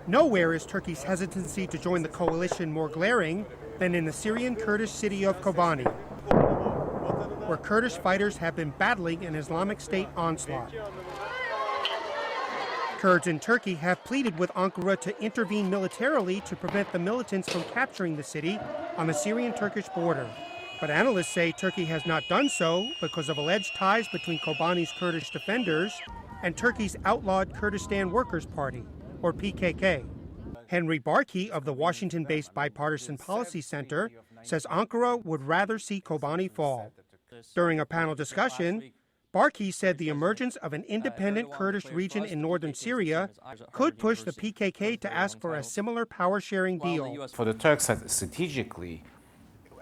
Nowhere is Turkey's hesitancy to join the coalition more glaring than in the Syrian Kurdish city of Kobani, where Kurdish fighters have been battling an Islamic State onslaught. Kurds in Turkey have pleaded with Ankara to intervene militarily to prevent the militants from capturing the city on the Syrian-Turkish border. But analysts say Turkey has not done so because of alleged ties between Kobani's Kurdish defenders and Turkey's outlawed Kurdistan Workers' Party, or PKK. Henry Barkey of the Washington-based Bipartisan Policy Center says Ankara would rather see Kobani fall. During a panel discussion, Barkey said the emergence of an independent Kurdish region in northern Syria could push the PKK to ask for a similar power-sharing deal. For the Turks, strategically,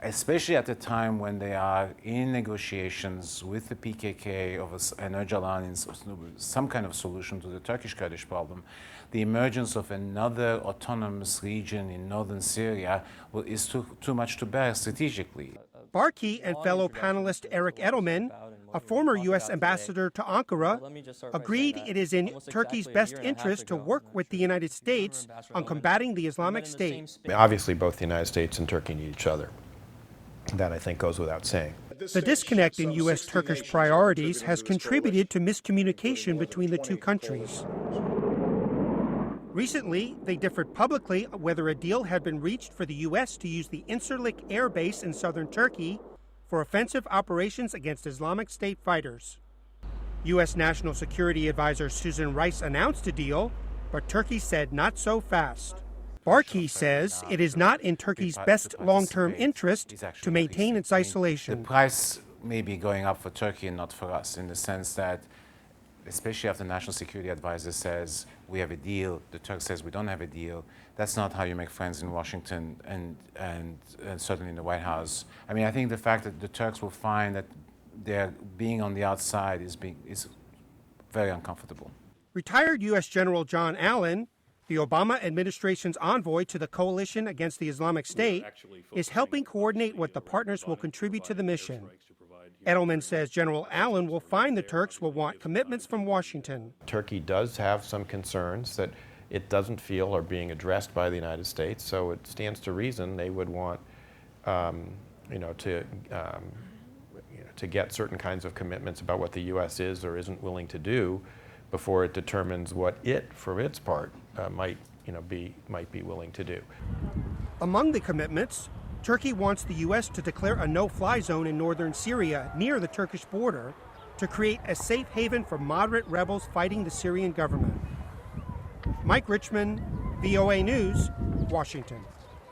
especially at the time when they are in negotiations with the PKK and Öcalan in some kind of solution to the Turkish-Kurdish problem, the emergence of another autonomous region in northern Syria is too much to bear strategically. Barkey and fellow panelist Eric Edelman, a former U.S. ambassador to Ankara, agreed it is in Turkey's best interest to work with the United States on combating the Islamic State. Obviously, both the United States and Turkey need each other. That, I think, goes without saying. The disconnect in U.S.-Turkish priorities has contributed to miscommunication between the two countries. Recently, they differed publicly whether a deal had been reached for the U.S. to use the Incirlik air base in southern Turkey for offensive operations against Islamic State fighters. U.S. National Security Advisor Susan Rice announced a deal, but Turkey said not so fast. Barkey says it is not in Turkey's best long-term interest to maintain its isolation. The price may be going up for Turkey and not for us, in the sense that, especially after the National Security Advisor says we have a deal, the Turk says we don't have a deal. That's not how you make friends in Washington and certainly in the White House. I mean, I think the fact that the Turks will find that their being on the outside is very uncomfortable. Retired U.S. General John Allen, the Obama administration's envoy to the coalition against the Islamic State, is helping coordinate what the partners will contribute to the mission. Edelman says General Allen will find the Turks will want commitments from Washington. Turkey does have some concerns that it doesn't feel are being addressed by the United States, so it stands to reason they would want to get certain kinds of commitments about what the U.S. is or isn't willing to do before it determines what it, for its part, might be willing to do. Among the commitments, Turkey wants the U.S. to declare a no-fly zone in northern Syria near the Turkish border to create a safe haven for moderate rebels fighting the Syrian government. Mike Richman, VOA News, Washington.